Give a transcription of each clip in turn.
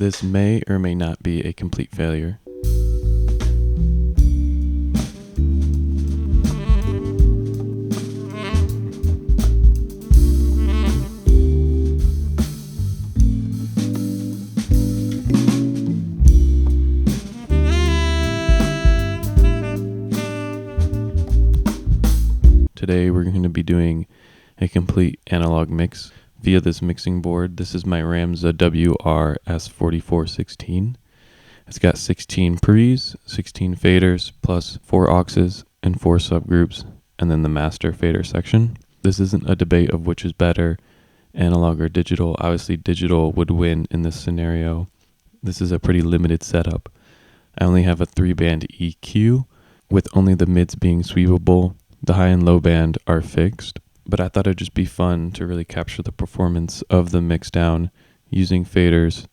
This may or may not be a complete failure. Today we're going to be doing a complete analog mix via this mixing board. This is my Ramsa WR-S4416. It's got 16 pre's, 16 faders, plus 4 auxes and 4 subgroups, and then the master fader section. This isn't a debate of which is better, analog or digital. Obviously digital would win in this scenario. This is a pretty limited setup. I only have a 3-band EQ with only the mids being sweepable. The high and low band are fixed, but I thought it'd just be fun to really capture the performance of the mixdown using faders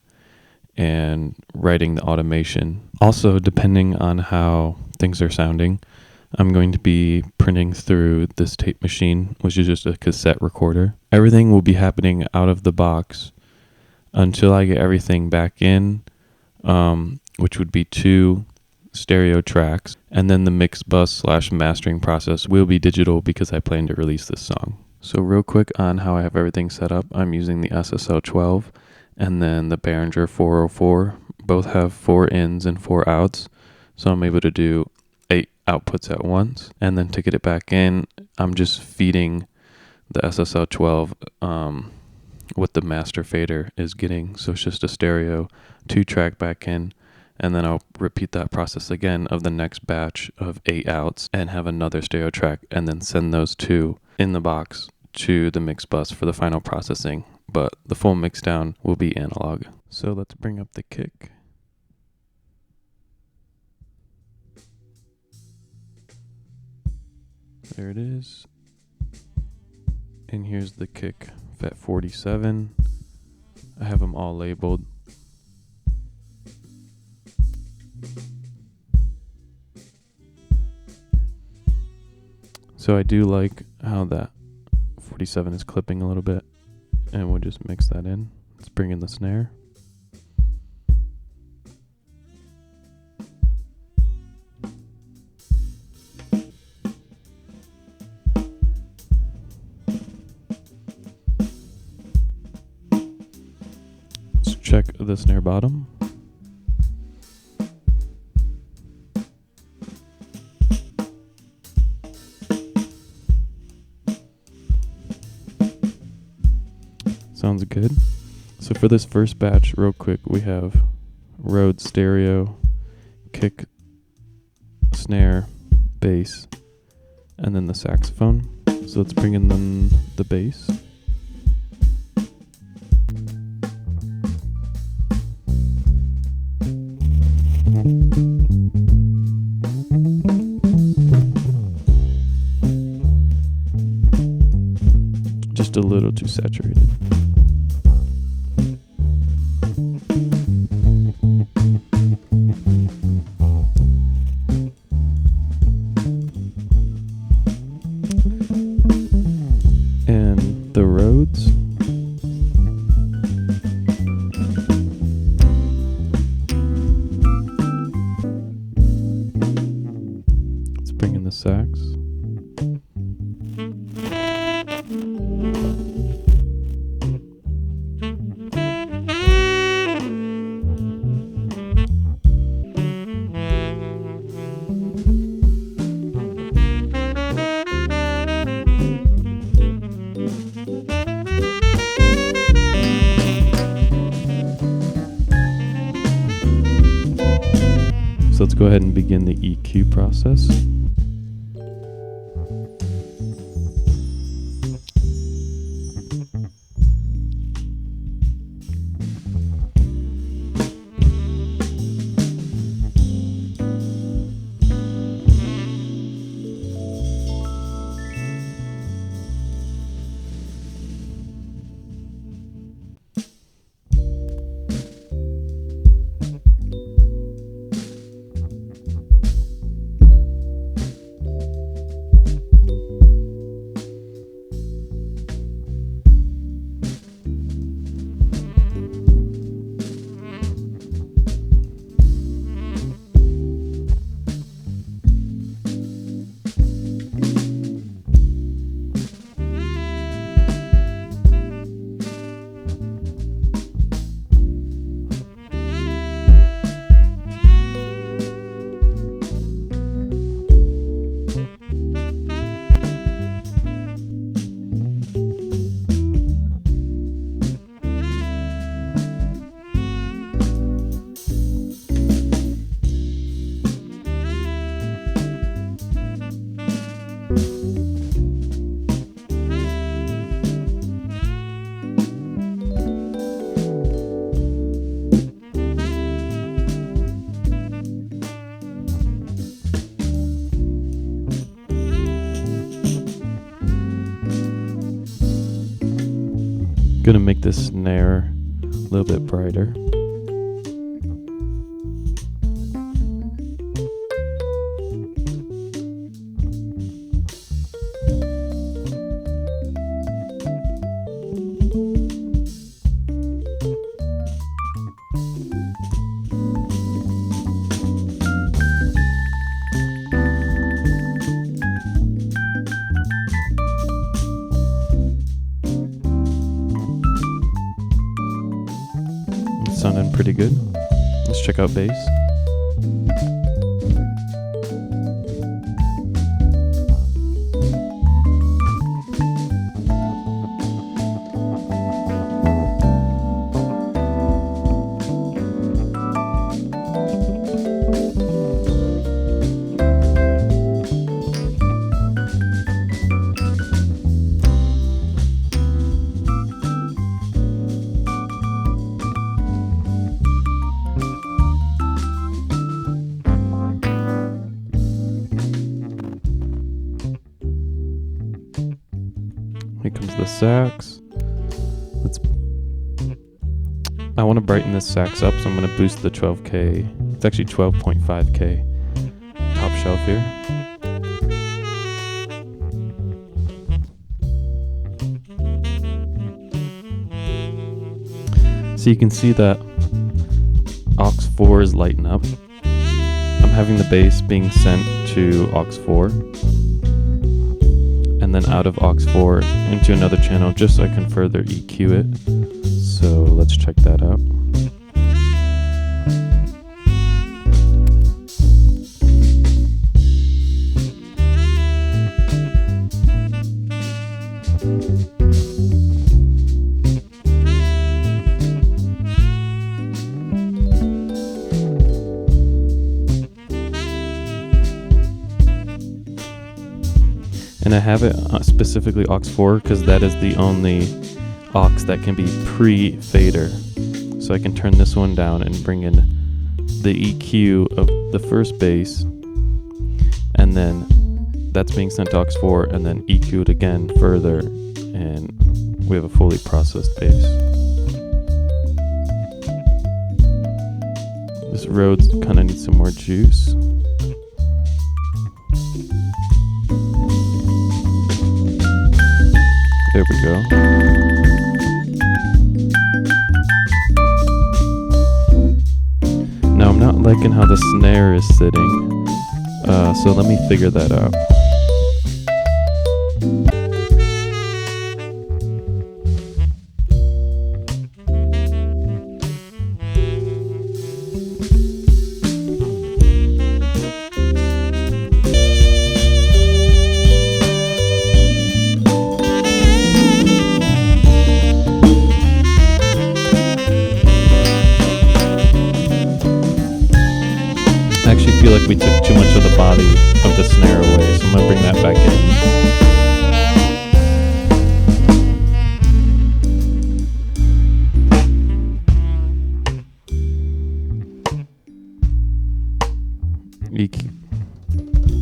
and writing the automation. Also, depending on how things are sounding, I'm going to be printing through this tape machine, which is just a cassette recorder. Everything will be happening out of the box until I get everything back in, which would be 2 stereo tracks, and then the mix bus / mastering process will be digital because I plan to release this song. So real quick on how I have everything set up, I'm using the SSL-12 and then the Behringer 404. Both have 4 ins and 4 outs, so I'm able to do 8 outputs at once. And then to get it back in, I'm just feeding the SSL-12 what the master fader is getting. So it's just a stereo 2-track back in. And then I'll repeat that process again of the next batch of 8 outs and have another stereo track and then send those 2 in the box to the mix bus for the final processing. But the full mix down will be analog. So let's bring up the kick. There it is. And here's the kick, FET 47. I have them all labeled. So I do like how that 47 is clipping a little bit, and we'll just mix that in. Let's bring in the snare. Let's check the snare bottom. Sounds good. So for this first batch, real quick, we have Rhodes stereo, kick, snare, bass, and then the saxophone. So let's bring in the bass. Just a little too saturated. And the Rhodes. Let's bring in the sax. So let's go ahead and begin the EQ process. Gonna make this snare a little bit brighter. Sounding pretty good. Let's check out bass. Here comes the sax. I want to brighten this sax up, so I'm going to boost the 12K. It's actually 12.5K top shelf here. So you can see that aux 4 is lighting up. I'm having the bass being sent to aux 4 and then out of aux 4 into another channel just so I can further EQ it. So let's check that out. And I have it specifically aux 4 because that is the only aux that can be pre-fader. So I can turn this one down and bring in the EQ of the first bass, and then that's being sent to aux 4 and then EQ'd again further, and we have a fully processed bass. This Rhodes kind of needs some more juice. There we go. Now I'm not liking how the snare is sitting, so let me figure that out. I actually feel like we took too much of the body of the snare away, so I'm going to bring that back in. EQ.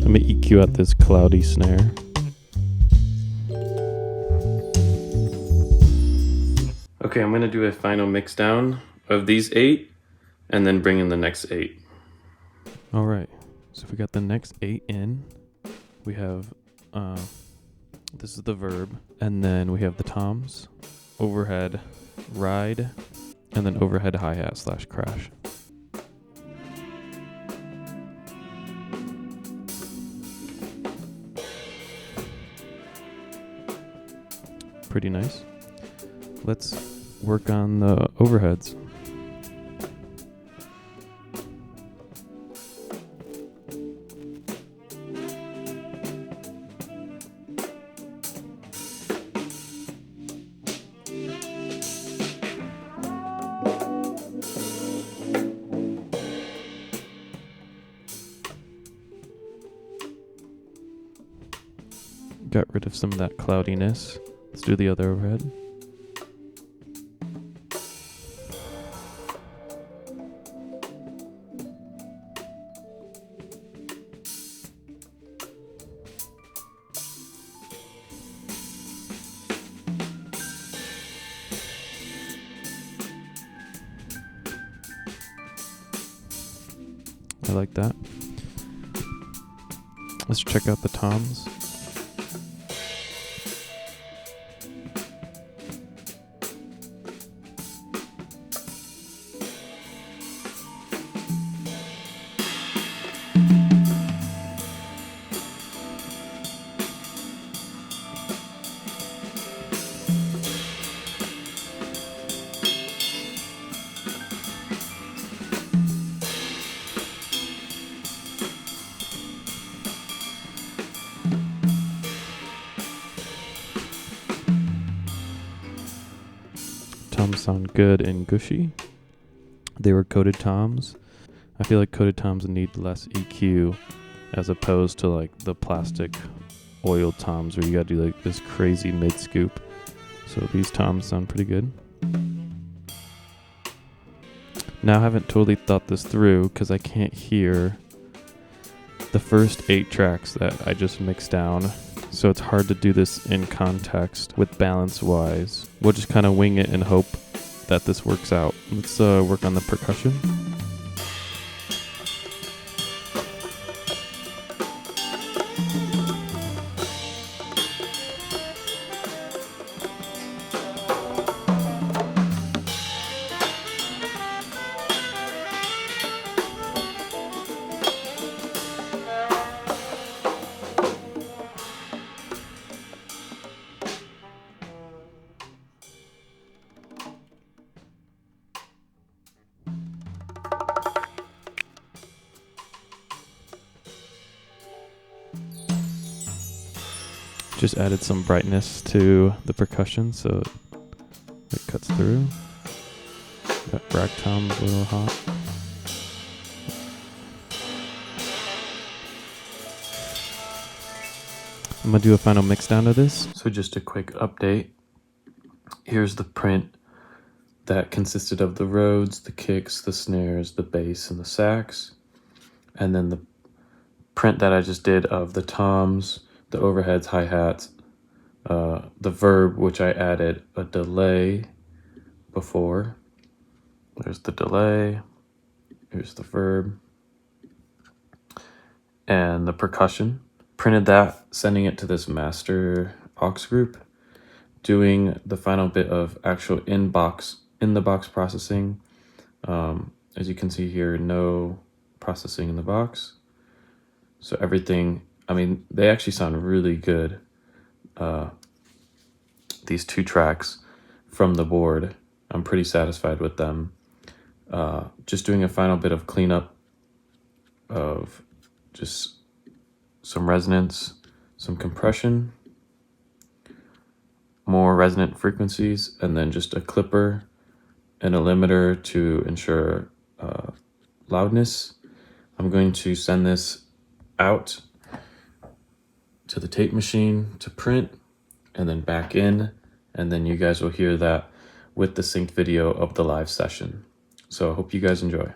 Let me EQ out this cloudy snare. Okay, I'm going to do a final mix down of these 8 and then bring in the next 8. All right, so we got the next 8 in. We have, this is the verb, and then we have the toms, overhead, ride, and then overhead hi-hat / crash. Pretty nice. Let's work on the overheads. Got rid of some of that cloudiness. Let's do the other overhead. I like that. Let's check out the toms. Toms sound good and gushy. They were coated toms. I feel like coated toms need less EQ as opposed to like the plastic oiled toms where you gotta do like this crazy mid scoop. So these toms sound pretty good. Now I haven't totally thought this through because I can't hear the first 8 tracks that I just mixed down. So it's hard to do this in context with balance wise. We'll just kind of wing it and hope that this works out. Let's work on the percussion. Just added some brightness to the percussion so it cuts through. Got rack toms a little hot. I'm gonna do a final mix down to this. So just a quick update. Here's the print that consisted of the Rhodes, the kicks, the snares, the bass, and the sax. And then the print that I just did of the toms, the overheads, hi-hats, the verb, which I added a delay before. There's the delay, here's the verb, and the percussion. Printed that, sending it to this master aux group, doing the final bit of actual in-the-box processing. As you can see here, no processing in the box. So everything, I mean, they actually sound really good. These 2 tracks from the board, I'm pretty satisfied with them. Just doing a final bit of cleanup of just some resonance, some compression, more resonant frequencies, and then just a clipper and a limiter to ensure loudness. I'm going to send this out to the tape machine to print and then back in, and then you guys will hear that with the synced video of the live session. So I hope you guys enjoy.